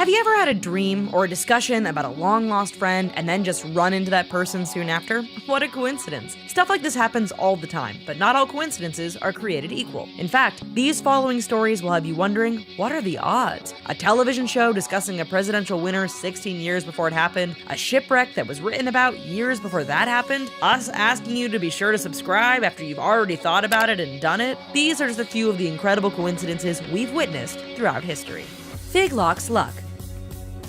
Have you ever had a dream or a discussion about a long-lost friend and then just run into that person soon after? What a coincidence. Stuff like this happens all the time, but not all coincidences are created equal. In fact, these following stories will have you wondering, what are the odds? A television show discussing a presidential winner 16 years before it happened, a shipwreck that was written about years before that happened, us asking you to be sure to subscribe after you've already thought about it and done it. These are just a few of the incredible coincidences we've witnessed throughout history. Figlock's luck.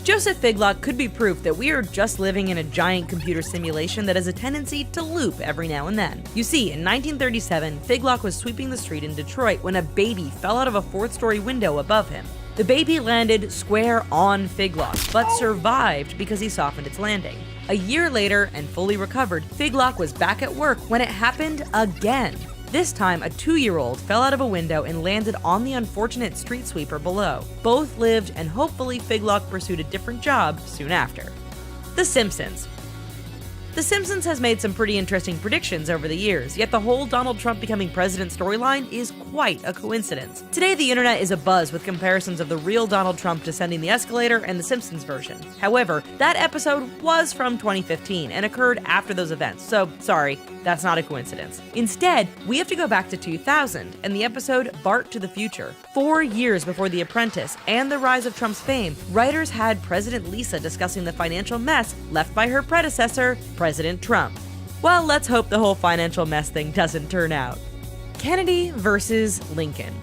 Joseph Figlock could be proof that we are just living in a giant computer simulation that has a tendency to loop every now and then. You see, in 1937, Figlock was sweeping the street in Detroit when a baby fell out of a fourth-story window above him. The baby landed square on Figlock, but survived because he softened its landing. A year later, and fully recovered, Figlock was back at work when it happened again. This time, a 2-year-old fell out of a window and landed on the unfortunate street sweeper below. Both lived, and hopefully Figlock pursued a different job soon after. The Simpsons. The Simpsons has made some pretty interesting predictions over the years, yet the whole Donald Trump becoming president storyline is quite a coincidence. Today, the internet is abuzz with comparisons of the real Donald Trump descending the escalator and the Simpsons version. However, that episode was from 2015 and occurred after those events, so sorry, that's not a coincidence. Instead, we have to go back to 2000 and the episode Bart to the Future. 4 years before The Apprentice and the rise of Trump's fame, writers had President Lisa discussing the financial mess left by her predecessor, President Trump. Well, let's hope the whole financial mess thing doesn't turn out. Kennedy versus Lincoln.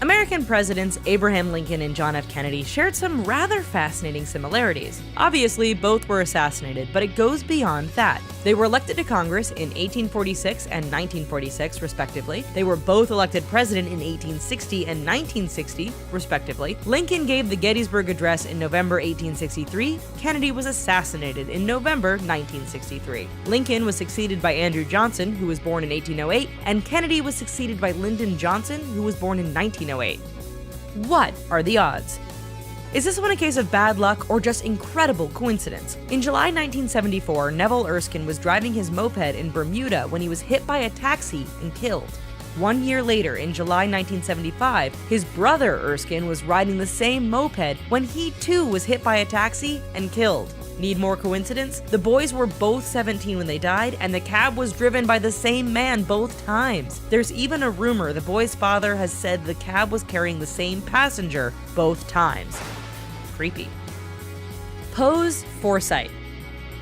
American presidents Abraham Lincoln and John F. Kennedy shared some rather fascinating similarities. Obviously, both were assassinated, but it goes beyond that. They were elected to Congress in 1846 and 1946, respectively. They were both elected president in 1860 and 1960, respectively. Lincoln gave the Gettysburg Address in November 1863. Kennedy was assassinated in November 1963. Lincoln was succeeded by Andrew Johnson, who was born in 1808, and Kennedy was succeeded by Lyndon Johnson, who was born in 1908. What are the odds? Is this one a case of bad luck or just incredible coincidence? In July 1974, Neville Erskine was driving his moped in Bermuda when he was hit by a taxi and killed. 1 year later, in July 1975, his brother Erskine was riding the same moped when he too was hit by a taxi and killed. Need more coincidence? The boys were both 17 when they died, and the cab was driven by the same man both times. There's even a rumor the boy's father has said the cab was carrying the same passenger both times. Creepy. Poe's foresight.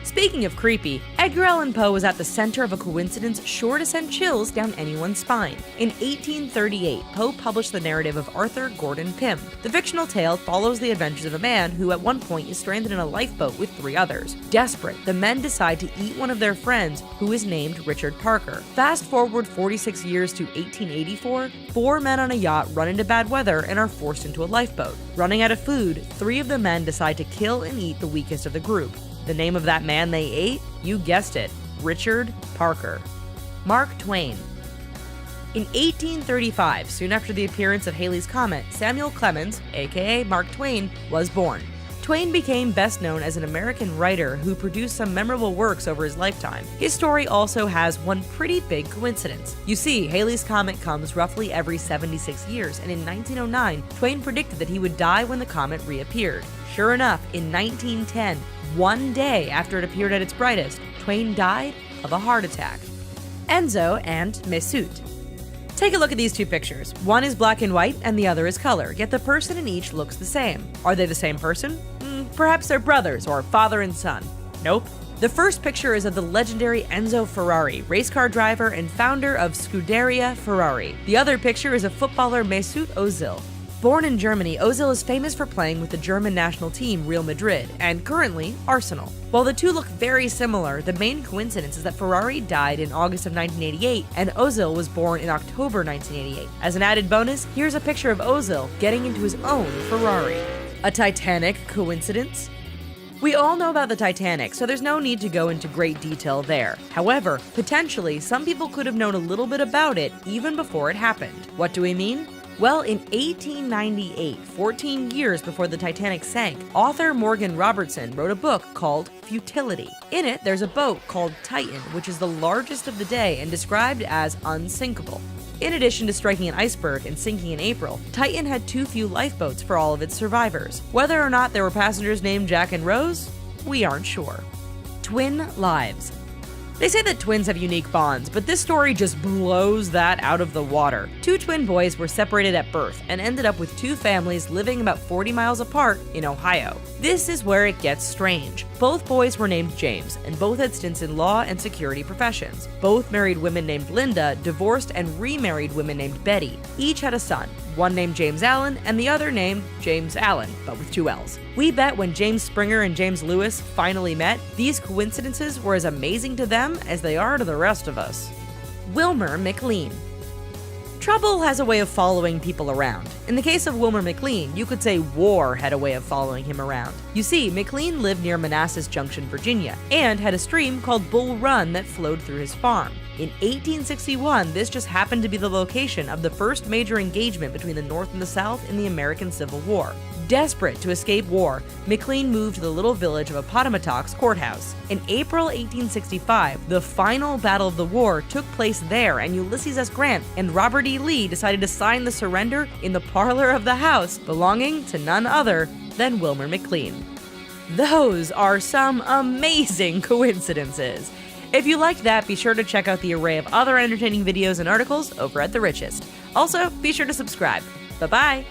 Speaking of creepy, Edgar Allan Poe was at the center of a coincidence sure to send chills down anyone's spine. In 1838, Poe published the narrative of Arthur Gordon Pym. The fictional tale follows the adventures of a man who at one point is stranded in a lifeboat with 3 others. Desperate, the men decide to eat one of their friends, who is named Richard Parker. Fast forward 46 years to 1884, 4 men on a yacht run into bad weather and are forced into a lifeboat. Running out of food, 3 of the men decide to kill and eat the weakest of the group. The name of that man they ate? You guessed it, Richard Parker. Mark Twain. In 1835, soon after the appearance of Halley's Comet, Samuel Clemens, aka Mark Twain, was born. Twain became best known as an American writer who produced some memorable works over his lifetime. His story also has one pretty big coincidence. You see, Halley's Comet comes roughly every 76 years, and in 1909, Twain predicted that he would die when the comet reappeared. Sure enough, in 1910, 1 day after it appeared at its brightest, Twain died of a heart attack. Enzo and Mesut. Take a look at these 2 pictures. One is black and white and the other is color, yet the person in each looks the same. Are they the same person? Perhaps they're brothers or father and son. Nope. The first picture is of the legendary Enzo Ferrari, race car driver and founder of Scuderia Ferrari. The other picture is of footballer Mesut Ozil. Born in Germany, Ozil is famous for playing with the German national team Real Madrid, and currently Arsenal. While the two look very similar, the main coincidence is that Ferrari died in August of 1988 and Ozil was born in October 1988. As an added bonus, here's a picture of Ozil getting into his own Ferrari. A Titanic coincidence? We all know about the Titanic, so there's no need to go into great detail there. However, potentially, some people could have known a little bit about it even before it happened. What do we mean? Well, in 1898, 14 years before the Titanic sank, author Morgan Robertson wrote a book called Futility. In it, there's a boat called Titan, which is the largest of the day and described as unsinkable. In addition to striking an iceberg and sinking in April, Titan had too few lifeboats for all of its survivors. Whether or not there were passengers named Jack and Rose, we aren't sure. Twin lives. They say that twins have unique bonds, but this story just blows that out of the water. Two twin boys were separated at birth and ended up with two families living about 40 miles apart in Ohio. This is where it gets strange. Both boys were named James, and both had stints in law and security professions. Both married women named Linda, divorced and remarried women named Betty. Each had a son, one named James Allen and the other named James Allen, but with two L's. We bet when James Springer and James Lewis finally met, these coincidences were as amazing to them as they are to the rest of us. Wilmer McLean. Trouble has a way of following people around. In the case of Wilmer McLean, you could say war had a way of following him around. You see, McLean lived near Manassas Junction, Virginia, and had a stream called Bull Run that flowed through his farm. In 1861, this just happened to be the location of the first major engagement between the North and the South in the American Civil War. Desperate to escape war, McLean moved to the little village of Appomattox Courthouse. In April 1865, the final battle of the war took place there, and Ulysses S. Grant and Robert E. Lee decided to sign the surrender in the parlor of the house, belonging to none other than Wilmer McLean. Those are some amazing coincidences. If you liked that, be sure to check out the array of other entertaining videos and articles over at The Richest. Also, be sure to subscribe. Bye-bye!